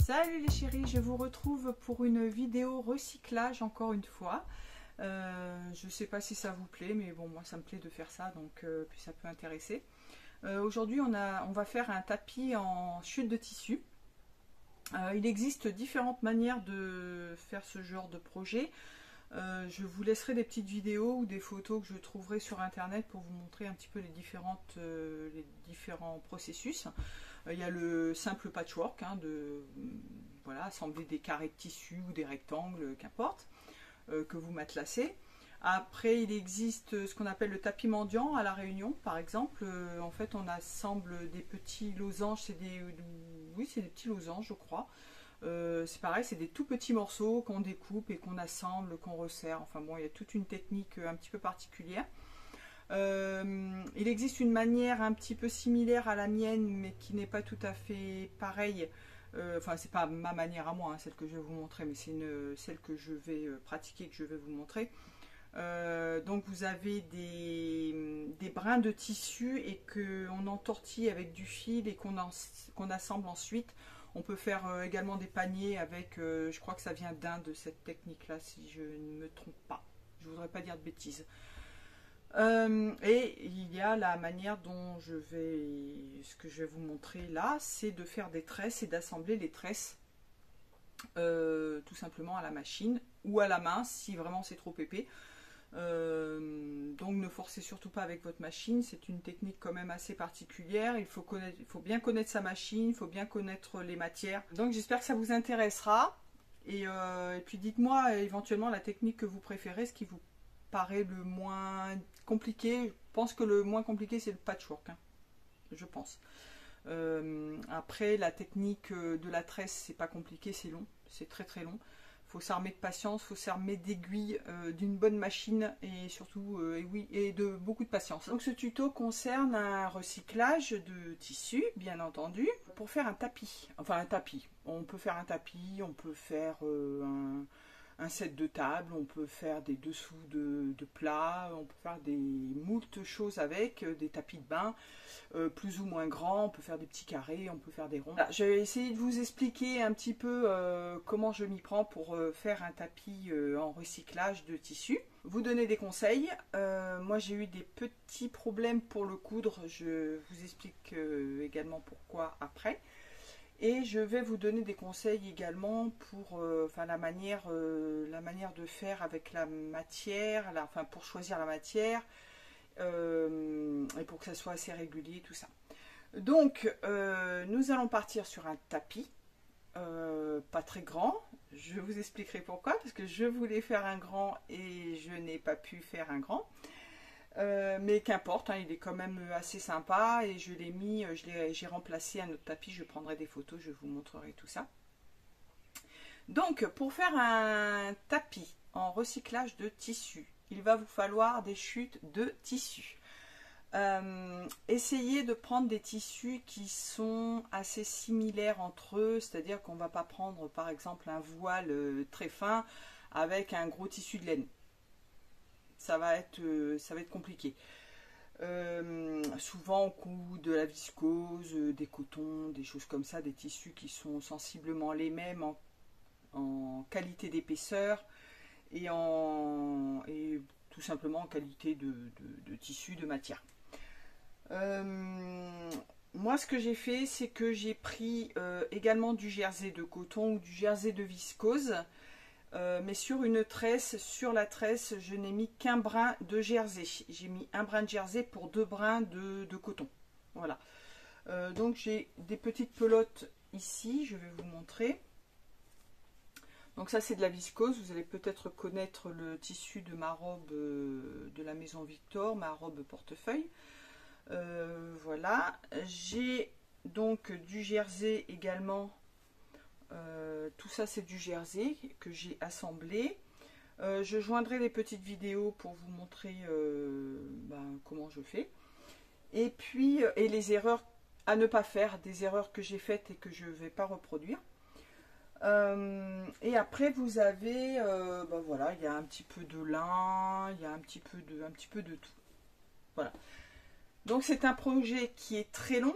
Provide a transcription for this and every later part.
Salut les chéris, je vous retrouve pour une vidéo recyclage encore une fois. Je ne sais pas si ça vous plaît, mais bon, moi ça me plaît de faire ça, donc puis ça peut intéresser. Aujourd'hui on va faire un tapis en chute de tissu. Il existe différentes manières de faire ce genre de projet. Je vous laisserai des petites vidéos ou des photos que je trouverai sur internet pour vous montrer un petit peu les différents processus. Il y a le simple patchwork, voilà, assembler des carrés de tissu ou des rectangles, qu'importe, que vous matelassez. Après, il existe ce qu'on appelle le tapis mendiant à La Réunion, par exemple. En fait, on assemble des petits losanges, c'est des petits losanges, je crois. C'est pareil, c'est des tout petits morceaux qu'on découpe et qu'on assemble, qu'on resserre. Enfin bon, il y a toute une technique un petit peu particulière. Il existe une manière un petit peu similaire à la mienne, mais qui n'est pas tout à fait pareille. Enfin, c'est pas ma manière à moi, hein, celle que je vais vous montrer, mais c'est celle que je vais pratiquer, que je vais vous montrer. Donc vous avez des brins de tissu et qu'on entortille avec du fil et qu'on assemble ensuite. On peut faire également des paniers avec, je crois que ça vient d'Inde, cette technique-là, si je ne me trompe pas. Je ne voudrais pas dire de bêtises. Et il y a la manière dont ce que je vais vous montrer là, c'est de faire des tresses et d'assembler les tresses tout simplement à la machine ou à la main si vraiment c'est trop épais. Donc ne forcez surtout pas avec votre machine, c'est une technique quand même assez particulière. Il faut bien connaître sa machine, il faut bien connaître les matières. Donc j'espère que ça vous intéressera et puis dites-moi éventuellement la technique que vous préférez, ce qui vous paraît le moins compliqué. Je pense que le moins compliqué c'est le patchwork, hein, je pense. Après la technique de la tresse, c'est pas compliqué, c'est long, c'est très très long. Faut s'armer de patience, faut s'armer d'aiguilles, d'une bonne machine et surtout et de beaucoup de patience. Donc ce tuto concerne un recyclage de tissu, bien entendu, pour faire un tapis. Enfin un tapis. On peut faire un tapis, on peut faire un set de table, on peut faire des dessous de plats, on peut faire des moult choses avec, des tapis de bain plus ou moins grands, on peut faire des petits carrés, on peut faire des ronds. Voilà, je vais essayer de vous expliquer un petit peu comment je m'y prends pour faire un tapis en recyclage de tissu. Vous donner des conseils. Moi j'ai eu des petits problèmes pour le coudre, je vous explique également pourquoi après. Et je vais vous donner des conseils également pour la manière de faire avec la matière, pour choisir la matière et pour que ça soit assez régulier, tout ça. Donc, nous allons partir sur un tapis, pas très grand. Je vous expliquerai pourquoi, parce que je voulais faire un grand et je n'ai pas pu faire un grand. Mais qu'importe, hein, il est quand même assez sympa et je l'ai mis, j'ai remplacé un autre tapis, je prendrai des photos, je vous montrerai tout ça. Donc pour faire un tapis en recyclage de tissu, il va vous falloir des chutes de tissu. Essayez de prendre des tissus qui sont assez similaires entre eux, c'est-à-dire qu'on ne va pas prendre par exemple un voile très fin avec un gros tissu de laine. Ça va être compliqué. Souvent on coud de la viscose, des cotons, des choses comme ça, des tissus qui sont sensiblement les mêmes en qualité d'épaisseur et tout simplement en qualité de tissu, de matière. Moi ce que j'ai fait, c'est que j'ai pris également du jersey de coton ou du jersey de viscose. Mais sur une tresse, sur la tresse, je n'ai mis qu'un brin de jersey. J'ai mis un brin de jersey pour 2 brins de coton. Voilà. Donc j'ai des petites pelotes ici, je vais vous montrer. Donc ça c'est de la viscose, vous allez peut-être connaître le tissu de ma robe de la maison Victor, ma robe portefeuille. Voilà. J'ai donc du jersey également. Tout ça c'est du jersey que j'ai assemblé. Je joindrai des petites vidéos pour vous montrer comment je fais. Et puis les erreurs à ne pas faire, des erreurs que j'ai faites et que je ne vais pas reproduire. Et après vous avez, voilà, il y a un petit peu de lin, il y a un petit peu de tout. Voilà. Donc c'est un projet qui est très long.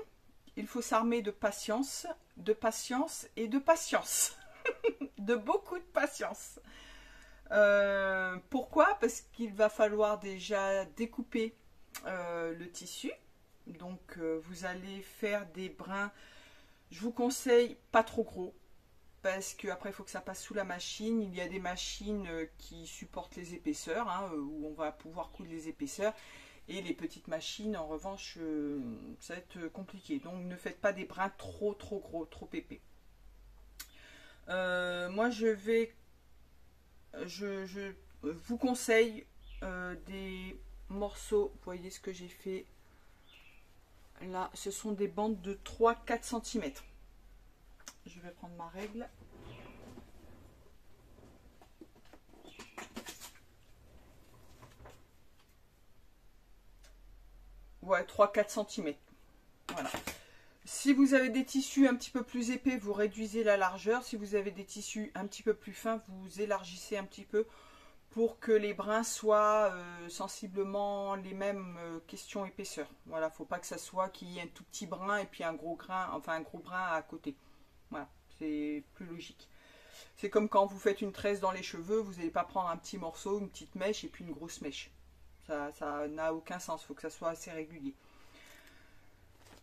Il faut s'armer de patience. de patience et de patience. De beaucoup de patience. Pourquoi? Parce qu'il va falloir déjà découper le tissu. Donc vous allez faire des brins, je vous conseille pas trop gros, parce qu'après il faut que ça passe sous la machine. Il y a des machines qui supportent les épaisseurs, hein, où on va pouvoir coudre les épaisseurs. Et les petites machines, en revanche, ça va être compliqué. Donc ne faites pas des brins trop gros, trop épais. Moi je vous conseille des morceaux, vous voyez ce que j'ai fait là, ce sont des bandes de 3-4 cm. Je vais prendre ma règle. Ouais, 3-4 cm. Voilà. Si vous avez des tissus un petit peu plus épais, vous réduisez la largeur. Si vous avez des tissus un petit peu plus fins, vous élargissez un petit peu pour que les brins soient sensiblement les mêmes questions épaisseur. Voilà, faut pas que ça soit qu'il y ait un tout petit brin et puis un gros grain, enfin un gros brin à côté. Voilà, c'est plus logique. C'est comme quand vous faites une tresse dans les cheveux, vous n'allez pas prendre un petit morceau, une petite mèche et puis une grosse mèche. Ça n'a aucun sens, il faut que ça soit assez régulier.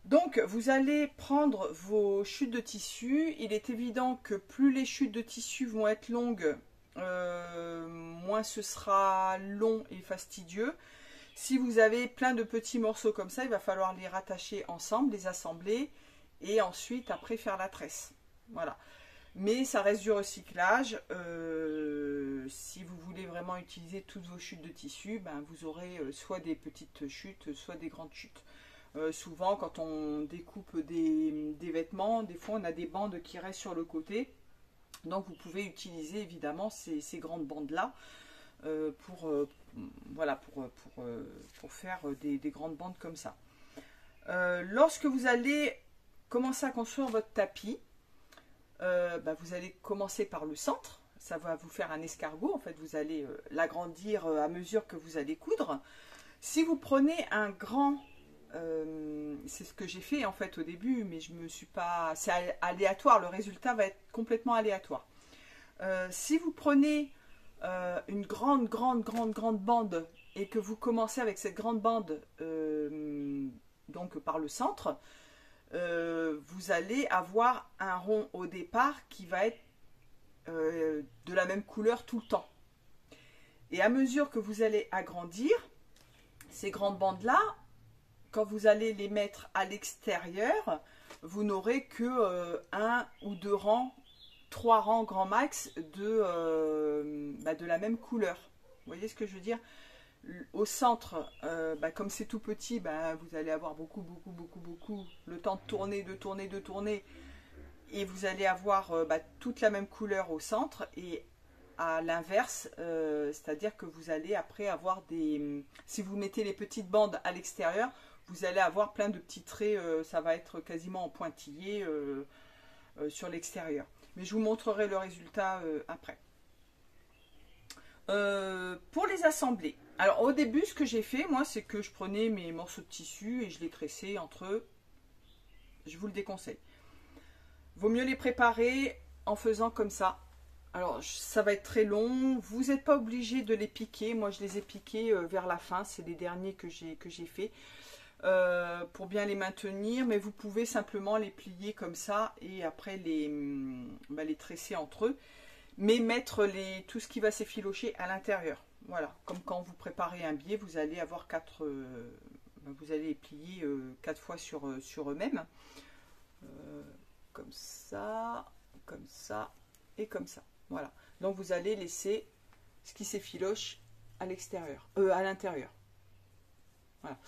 Donc, vous allez prendre vos chutes de tissu. Il est évident que plus les chutes de tissu vont être longues, moins ce sera long et fastidieux. Si vous avez plein de petits morceaux comme ça, il va falloir les rattacher ensemble, les assembler et ensuite après faire la tresse. Voilà. Mais ça reste du recyclage. Si vous voulez vraiment utiliser toutes vos chutes de tissu, ben vous aurez soit des petites chutes, soit des grandes chutes. Souvent, quand on découpe des vêtements, des fois on a des bandes qui restent sur le côté. Donc vous pouvez utiliser évidemment ces grandes bandes-là voilà, pour faire des grandes bandes comme ça. Lorsque vous allez commencer à construire votre tapis, vous allez commencer par le centre. Ça va vous faire un escargot. En fait, vous allez l'agrandir à mesure que vous allez coudre. Si vous prenez un grand... c'est ce que j'ai fait en fait au début, mais je me suis pas... C'est aléatoire, le résultat va être complètement aléatoire. Si vous prenez une grande bande et que vous commencez avec cette grande bande donc par le centre, vous allez avoir un rond au départ qui va être de la même couleur tout le temps. Et à mesure que vous allez agrandir, ces grandes bandes-là, quand vous allez les mettre à l'extérieur, vous n'aurez que un ou deux rangs, 3 rangs grand max de la même couleur. Vous voyez ce que je veux dire? Au centre, comme c'est tout petit, vous allez avoir beaucoup le temps de tourner, et vous allez avoir toute la même couleur au centre, et à l'inverse, c'est-à-dire que vous allez après avoir si vous mettez les petites bandes à l'extérieur, vous allez avoir plein de petits traits, ça va être quasiment en pointillé sur l'extérieur. Mais je vous montrerai le résultat après. Pour les assembler, alors au début ce que j'ai fait moi, c'est que je prenais mes morceaux de tissu et je les tressais entre eux. Je vous le déconseille. Vaut mieux les préparer en faisant comme ça. Alors ça va être très long, vous n'êtes pas obligé de les piquer. Moi je les ai piqués vers la fin, c'est les derniers que j'ai fait pour bien les maintenir, mais vous pouvez simplement les plier comme ça et après les tresser entre eux, mais mettre tout ce qui va s'effilocher à l'intérieur. Voilà, comme quand vous préparez un biais, vous allez avoir vous allez les plier 4 fois sur eux-mêmes, comme ça et comme ça. Voilà, donc vous allez laisser ce qui s'effiloche à l'extérieur, à l'intérieur. Voilà.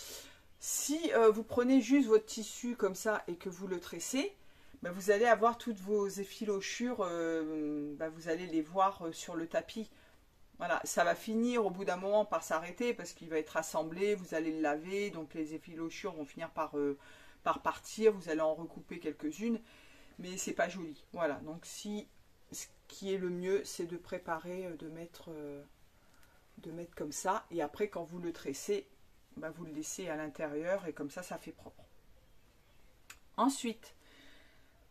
Si vous prenez juste votre tissu comme ça et que vous le tressez, vous allez avoir toutes vos effilochures, vous allez les voir sur le tapis. Voilà, ça va finir au bout d'un moment par s'arrêter parce qu'il va être assemblé, vous allez le laver, donc les effilochures vont finir par partir, vous allez en recouper quelques-unes, mais c'est pas joli. Voilà, donc ce qui est le mieux, c'est de préparer, de mettre comme ça, et après quand vous le tressez, vous le laissez à l'intérieur et comme ça, ça fait propre. Ensuite,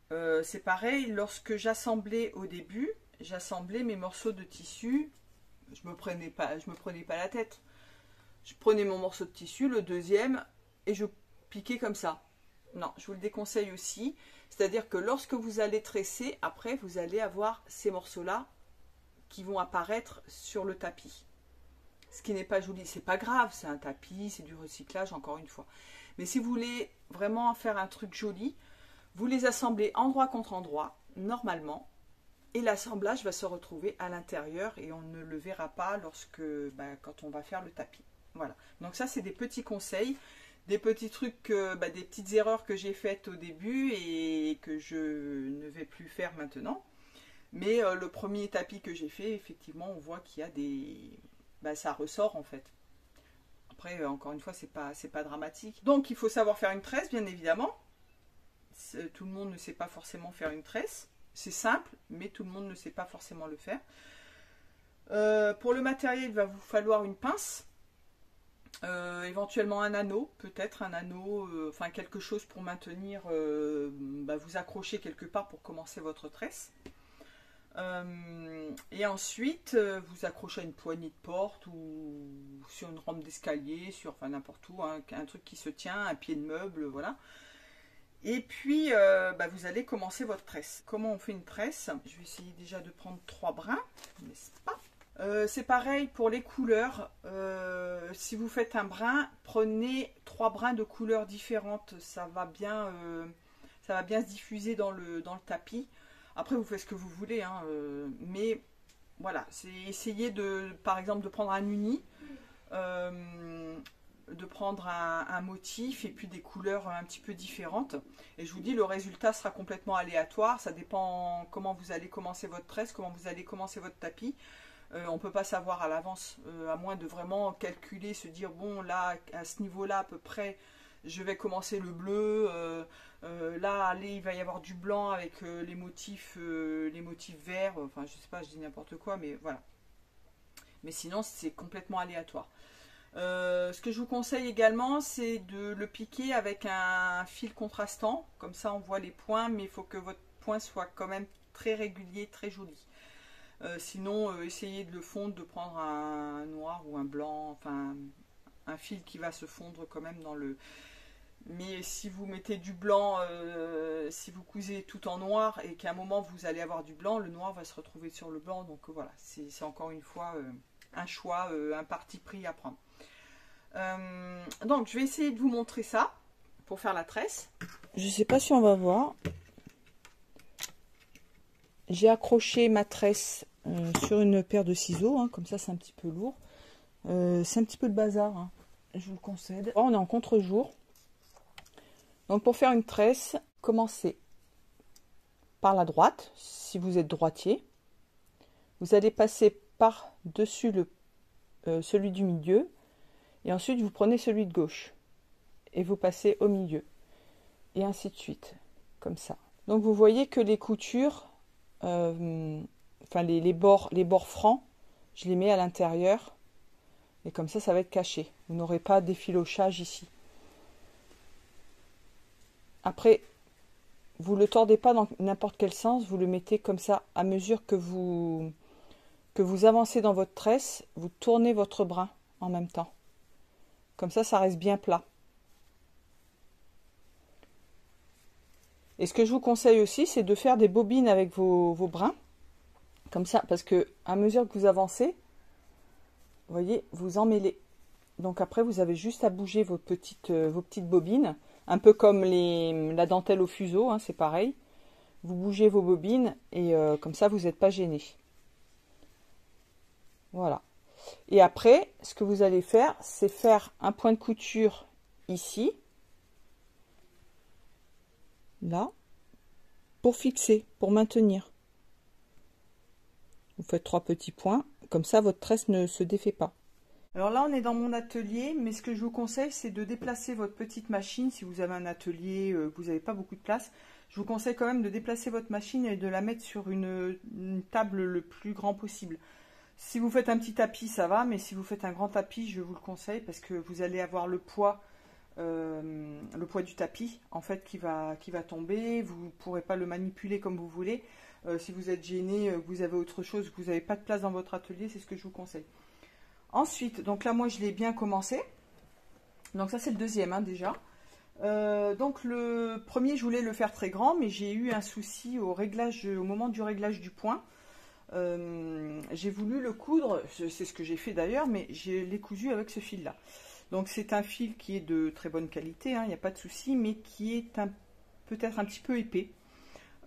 C'est pareil, lorsque j'assemblais au début, j'assemblais mes morceaux de tissu, je me prenais pas la tête. Je prenais mon morceau de tissu, le deuxième, et je piquais comme ça. Non, je vous le déconseille aussi. C'est-à-dire que lorsque vous allez tresser, après, vous allez avoir ces morceaux-là qui vont apparaître sur le tapis. Ce qui n'est pas joli, c'est pas grave, c'est un tapis, c'est du recyclage, encore une fois. Mais si vous voulez vraiment faire un truc joli, vous les assemblez endroit contre endroit, normalement, et l'assemblage va se retrouver à l'intérieur et on ne le verra pas quand on va faire le tapis. Voilà, donc ça c'est des petits conseils, des petits trucs, des petites erreurs que j'ai faites au début et que je ne vais plus faire maintenant. Mais le premier tapis que j'ai fait, effectivement, on voit qu'il y a des... ça ressort en fait. Après, encore une fois, c'est pas dramatique. Donc il faut savoir faire une tresse, bien évidemment. Tout le monde ne sait pas forcément faire une tresse. C'est simple, mais tout le monde ne sait pas forcément le faire. Pour le matériel, il va vous falloir une pince. Éventuellement un anneau, peut-être un anneau, enfin quelque chose pour maintenir, vous accrocher quelque part pour commencer votre tresse. Et ensuite, vous accrochez à une poignée de porte ou sur une rampe d'escalier, enfin n'importe où, hein, un truc qui se tient, un pied de meuble, voilà. Et puis, vous allez commencer votre tresse. Comment on fait une tresse? Je vais essayer déjà de prendre 3 brins, n'est-ce pas? C'est pareil pour les couleurs. Si vous faites un brin, prenez 3 brins de couleurs différentes. Ça va bien se diffuser dans le tapis. Après, vous faites ce que vous voulez, hein, mais voilà, c'est essayer par exemple, de prendre un uni, de prendre un motif et puis des couleurs un petit peu différentes. Et je vous dis, le résultat sera complètement aléatoire. Ça dépend comment vous allez commencer votre tresse, comment vous allez commencer votre tapis. On ne peut pas savoir à l'avance, à moins de vraiment calculer, se dire, bon, là, à ce niveau-là, à peu près, je vais commencer le bleu. Là, allez, il va y avoir du blanc avec les motifs verts. Enfin, je sais pas, je dis n'importe quoi, mais voilà. Mais sinon, c'est complètement aléatoire. Ce que je vous conseille également, c'est de le piquer avec un fil contrastant. Comme ça, on voit les points, mais il faut que votre point soit quand même très régulier, très joli. Sinon, essayez de le fondre, de prendre un noir ou un blanc, enfin un fil qui va se fondre quand même dans le... Mais si vous mettez du blanc, si vous cousez tout en noir et qu'à un moment vous allez avoir du blanc, le noir va se retrouver sur le blanc. Donc voilà, c'est encore une fois un choix, un parti pris à prendre. Donc je vais essayer de vous montrer ça pour faire la tresse. Je ne sais pas si on va voir. J'ai accroché ma tresse sur une paire de ciseaux, hein, comme ça c'est un petit peu lourd. C'est un petit peu de bazar, hein, je vous le concède. On est en contre-jour. Donc pour faire une tresse, commencez par la droite, si vous êtes droitier. Vous allez passer par-dessus celui du milieu. Et ensuite vous prenez celui de gauche. Et vous passez au milieu. Et ainsi de suite, comme ça. Donc vous voyez que les coutures... les bords francs, je les mets à l'intérieur et comme ça va être caché. Vous n'aurez pas d'effilochage ici. Après, vous le tordez pas dans n'importe quel sens, vous le mettez comme ça à mesure que vous avancez dans votre tresse, vous tournez votre brin en même temps. Comme ça reste bien plat. Et ce que je vous conseille aussi, c'est de faire des bobines avec vos brins. Comme ça, parce que à mesure que vous avancez, vous voyez, vous emmêlez. Donc après, vous avez juste à bouger vos petites bobines, un peu comme la dentelle au fuseau, hein, c'est pareil. Vous bougez vos bobines et comme ça, vous n'êtes pas gêné. Voilà. Et après, ce que vous allez faire, c'est faire un point de couture ici, là, pour fixer, pour maintenir. Vous faites 3 petits points, comme ça votre tresse ne se défait pas. Alors là on est dans mon atelier, mais ce que je vous conseille c'est de déplacer votre petite machine. Si vous avez un atelier, que vous n'avez pas beaucoup de place, je vous conseille quand même de déplacer votre machine et de la mettre sur une table le plus grand possible. Si vous faites un petit tapis ça va, mais si vous faites un grand tapis, je vous le conseille parce que vous allez avoir le poids le poids du tapis en fait qui va tomber. Vous ne pourrez pas le manipuler comme vous voulez. Si vous êtes gêné, que vous avez autre chose, que vous n'avez pas de place dans votre atelier, c'est ce que je vous conseille. Ensuite, donc là moi je l'ai bien commencé. Donc ça c'est le deuxième hein, déjà. Donc le premier je voulais le faire très grand, mais j'ai eu un souci au moment du réglage du point. J'ai voulu le coudre, c'est ce que j'ai fait d'ailleurs, mais je l'ai cousu avec ce fil là. Donc c'est un fil qui est de très bonne qualité, il n'y a pas de souci, mais qui est peut-être un petit peu épais.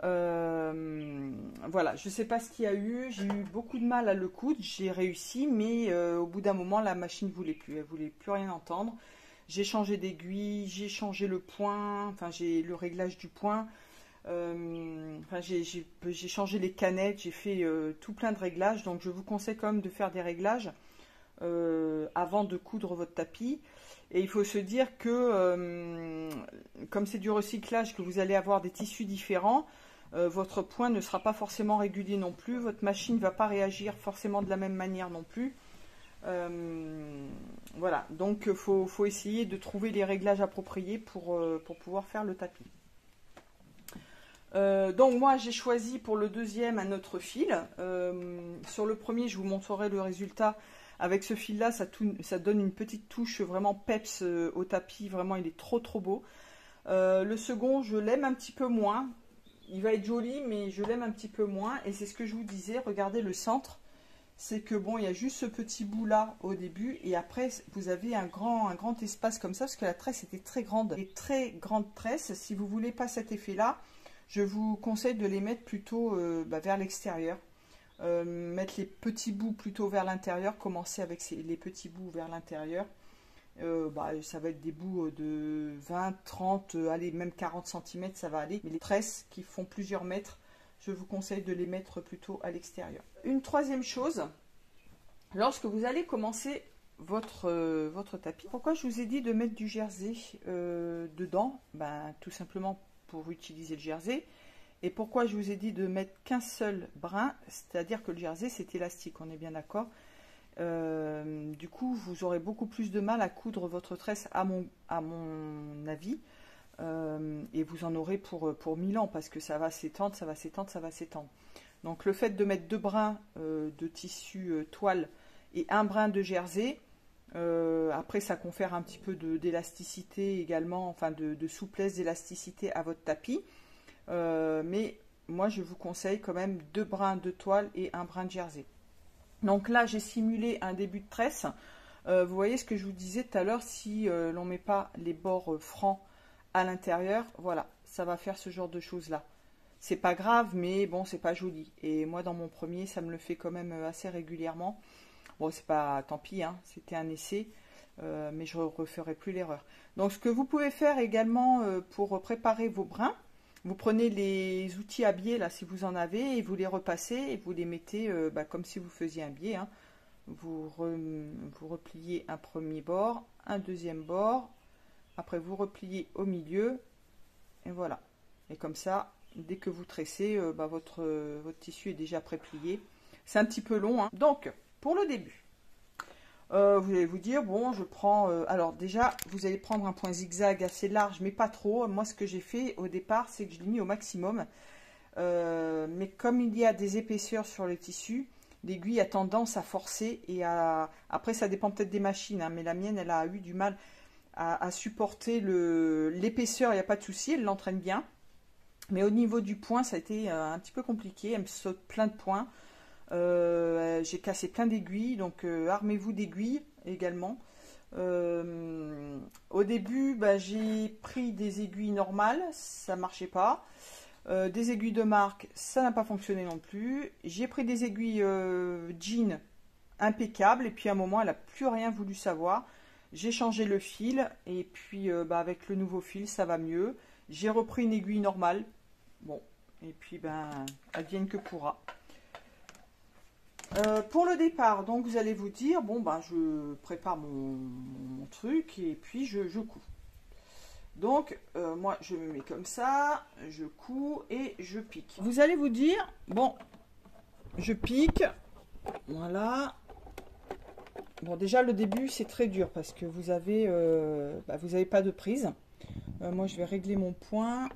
Voilà, je ne sais pas ce qu'il y a eu, j'ai eu beaucoup de mal à le coudre, j'ai réussi, mais au bout d'un moment la machine ne voulait plus, elle ne voulait plus rien entendre. J'ai changé d'aiguille, j'ai changé le point, enfin j'ai le réglage du point, enfin, j'ai changé les canettes, j'ai fait tout plein de réglages, donc je vous conseille quand même de faire des réglages avant de coudre votre tapis. Et il faut se dire que comme c'est du recyclage, que vous allez avoir des tissus différents, votre point ne sera pas forcément régulier non plus, votre machine ne va pas réagir forcément de la même manière non plus. Voilà, donc faut essayer de trouver les réglages appropriés pour pouvoir faire le tapis. Donc moi j'ai choisi pour le deuxième un autre fil. Sur le premier je vous montrerai le résultat. Avec ce fil là ça donne une petite touche vraiment peps au tapis, vraiment il est trop beau. Le second je l'aime un petit peu moins, il va être joli mais je l'aime un petit peu moins, et c'est ce que je vous disais, regardez le centre. C'est que bon, il y a juste ce petit bout là au début, et après vous avez un grand espace comme ça, parce que la tresse était très grande. Les très grandes tresses, si vous voulez pas cet effet là, je vous conseille de les mettre plutôt vers l'extérieur. Mettre les petits bouts plutôt vers l'intérieur, commencer avec les petits bouts vers l'intérieur. Ça va être des bouts de 20, 30, allez même 40 cm ça va aller. Mais les tresses qui font plusieurs mètres, je vous conseille de les mettre plutôt à l'extérieur. Une troisième chose, lorsque vous allez commencer votre tapis, pourquoi je vous ai dit de mettre du jersey dedans? Tout simplement pour utiliser le jersey. Et pourquoi je vous ai dit de mettre qu'un seul brin, c'est-à-dire que le jersey c'est élastique, on est bien d'accord. Du coup vous aurez beaucoup plus de mal à coudre votre tresse à mon avis. Et vous en aurez pour 1000 ans, parce que ça va s'étendre, ça va s'étendre, ça va s'étendre. Donc le fait de mettre 2 brins de tissu toile et un brin de jersey, après ça confère un petit peu d'élasticité également, enfin de souplesse, d'élasticité à votre tapis. Mais moi je vous conseille quand même 2 brins de toile et un brin de jersey. Donc là j'ai simulé un début de tresse. Vous voyez ce que je vous disais tout à l'heure, si l'on ne met pas les bords francs à l'intérieur, voilà, ça va faire ce genre de choses là. C'est pas grave, mais bon, c'est pas joli. Et moi dans mon premier, ça me le fait quand même assez régulièrement. Bon, c'est pas, tant pis, hein, c'était un essai, mais je ne referai plus l'erreur. Donc ce que vous pouvez faire également pour préparer vos brins, vous prenez les outils à biais là si vous en avez, et vous les repassez et vous les mettez comme si vous faisiez un biais, hein. Vous repliez un premier bord, un deuxième bord, après vous repliez au milieu, et voilà. Et comme ça, dès que vous tressez, votre tissu est déjà préplié. C'est un petit peu long, hein. Donc, pour le début, vous allez vous dire, bon, je prends... alors déjà, vous allez prendre un point zigzag assez large, mais pas trop. Moi, ce que j'ai fait au départ, c'est que je l'ai mis au maximum. Mais comme il y a des épaisseurs sur le tissu, l'aiguille a tendance à forcer, et après ça dépend peut-être des machines, hein, mais la mienne elle a eu du mal à supporter l'épaisseur. Il n'y a pas de souci, elle l'entraîne bien, mais au niveau du point ça a été un petit peu compliqué. Elle me saute plein de points, j'ai cassé plein d'aiguilles, donc armez-vous d'aiguilles également. Au début j'ai pris des aiguilles normales, ça marchait pas. Des aiguilles de marque, ça n'a pas fonctionné non plus. J'ai pris des aiguilles jean impeccables, et puis à un moment elle n'a plus rien voulu savoir. J'ai changé le fil, et puis avec le nouveau fil ça va mieux. J'ai repris une aiguille normale, bon, et puis advienne que pourra. Pour le départ, donc vous allez vous dire, bon je prépare mon truc, et puis je couds. Donc, moi, je me mets comme ça, je couds et je pique. Vous allez vous dire, bon, je pique, voilà, Bon, déjà le début c'est très dur parce que vous avez pas de prise. Moi je vais régler mon point.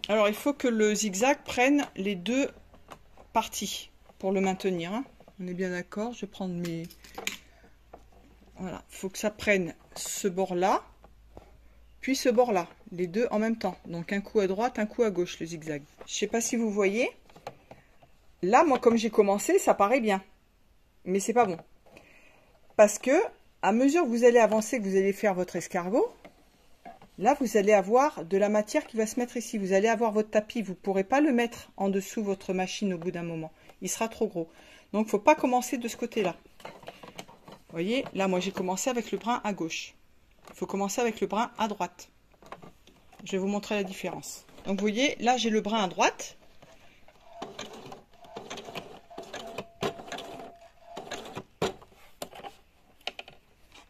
Alors il faut que le zigzag prenne les deux parties pour le maintenir, hein. On est bien d'accord, je vais prendre mes... Voilà, il faut que ça prenne ce bord-là, puis ce bord-là, les deux en même temps. Donc un coup à droite, un coup à gauche, le zigzag. Je ne sais pas si vous voyez. Là, moi, comme j'ai commencé, ça paraît bien. Mais c'est pas bon. Parce que, à mesure que vous allez avancer, que vous allez faire votre escargot, là, vous allez avoir de la matière qui va se mettre ici. Vous allez avoir votre tapis. Vous ne pourrez pas le mettre en dessous votre machine au bout d'un moment. Il sera trop gros. Donc, il ne faut pas commencer de ce côté-là. Vous voyez, là, moi, j'ai commencé avec le brin à gauche. Il faut commencer avec le brin à droite. Je vais vous montrer la différence. Donc, vous voyez, là, j'ai le brin à droite.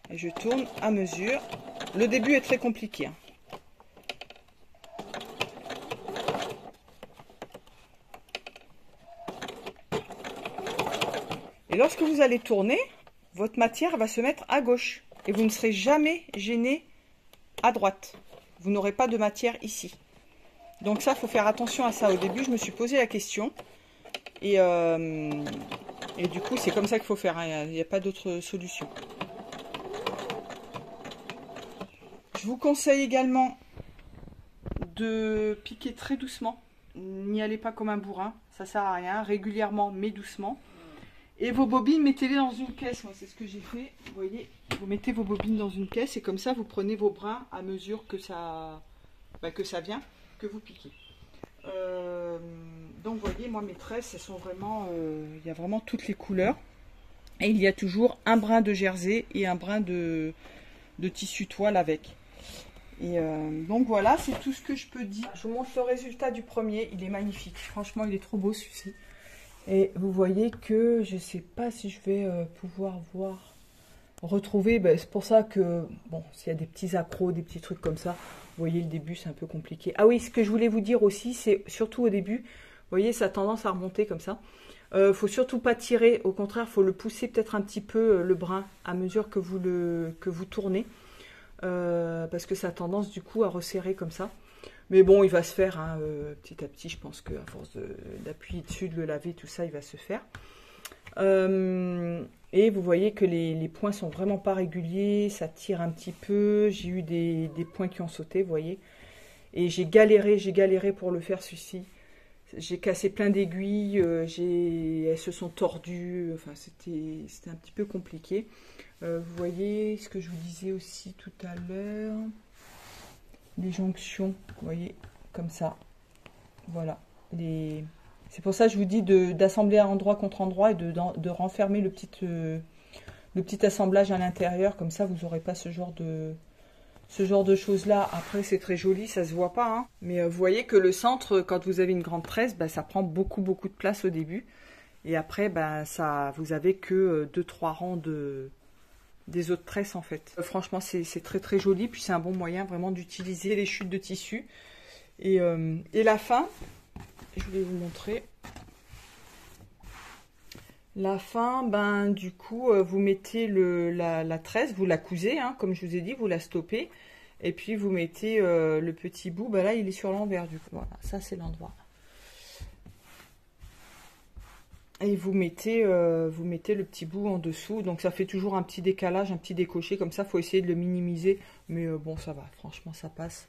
Et je tourne à mesure. Le début est très compliqué, hein. Et lorsque vous allez tourner, votre matière va se mettre à gauche. Et vous ne serez jamais gêné à droite. Vous n'aurez pas de matière ici. Donc ça, il faut faire attention à ça. Au début, je me suis posé la question. Et du coup, c'est comme ça qu'il faut faire, hein. Il n'y a pas d'autre solution. Je vous conseille également de piquer très doucement. N'y allez pas comme un bourrin. Ça ne sert à rien. Régulièrement, mais doucement. Et vos bobines, mettez-les dans une caisse. Moi, c'est ce que j'ai fait. Vous voyez, vous mettez vos bobines dans une caisse et comme ça, vous prenez vos brins à mesure que ça vient, que vous piquez. Donc, vous voyez, moi, mes tresses, elles sont vraiment... il y a vraiment toutes les couleurs. Et il y a toujours un brin de jersey et un brin de tissu toile avec. Et donc, voilà, c'est tout ce que je peux dire. Je vous montre le résultat du premier. Il est magnifique. Franchement, il est trop beau, celui-ci. Et vous voyez que je ne sais pas si je vais pouvoir retrouver. Ben, c'est pour ça que, bon, s'il y a des petits accros, des petits trucs comme ça, vous voyez, le début, c'est un peu compliqué. Ah oui, ce que je voulais vous dire aussi, c'est surtout au début, vous voyez, ça a tendance à remonter comme ça. Faut surtout pas tirer, au contraire, il faut le pousser peut-être un petit peu, le brin, à mesure que vous tournez. Parce que ça a tendance, du coup, à resserrer comme ça. Mais bon, il va se faire, hein, petit à petit, je pense qu'à force d'appuyer dessus, de le laver, tout ça, il va se faire. Et vous voyez que les points sont vraiment pas réguliers, ça tire un petit peu. J'ai eu des points qui ont sauté, vous voyez. Et j'ai galéré pour le faire, celui-ci. J'ai cassé plein d'aiguilles, elles se sont tordues, enfin c'était un petit peu compliqué. Vous voyez ce que je vous disais aussi tout à l'heure. Les jonctions, vous voyez, comme ça. Voilà. C'est pour ça que je vous dis d'assembler endroit contre endroit et de renfermer le petit assemblage à l'intérieur. Comme ça, vous n'aurez pas ce genre de choses-là. Après, c'est très joli, ça se voit pas, hein. Mais vous voyez que le centre, quand vous avez une grande tresse, bah, ça prend beaucoup de place au début. Et après, bah, vous avez que 2-3 rangs des autres tresses en fait. Franchement, c'est très joli. Puis c'est un bon moyen vraiment d'utiliser les chutes de tissu. Et la fin, je voulais vous montrer. La fin, ben du coup, vous mettez la tresse, vous la cousez, hein, comme je vous ai dit, vous la stoppez. Et puis vous mettez le petit bout, ben là il est sur l'envers du coup. Voilà, ça c'est l'endroit. Et vous mettez le petit bout en dessous. Donc ça fait toujours un petit décalage, un petit décoché. Comme ça, il faut essayer de le minimiser. Mais bon, ça va. Franchement, ça passe.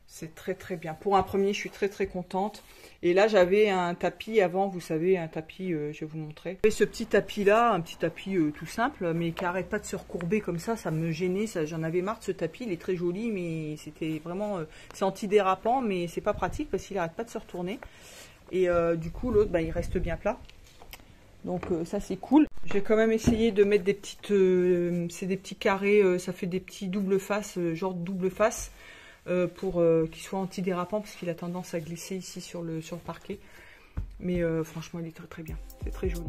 C'est très bien. Pour un premier, je suis très contente. Et là, j'avais un tapis avant. Vous savez, un tapis, je vais vous montrer. Et ce petit tapis-là, un petit tapis tout simple, mais qui n'arrête pas de se recourber comme ça. Ça me gênait. J'en avais marre de ce tapis. Il est très joli, mais c'était vraiment... c'est antidérapant, mais c'est pas pratique parce qu'il n'arrête pas de se retourner. Et du coup, l'autre, bah, il reste bien plat. Donc ça c'est cool. J'ai quand même essayé de mettre des petites, c'est des petits carrés, ça fait des petits double face, genre double face, pour qu'il soit antidérapant parce qu'il a tendance à glisser ici sur le parquet. Mais franchement il est très bien, c'est très joli.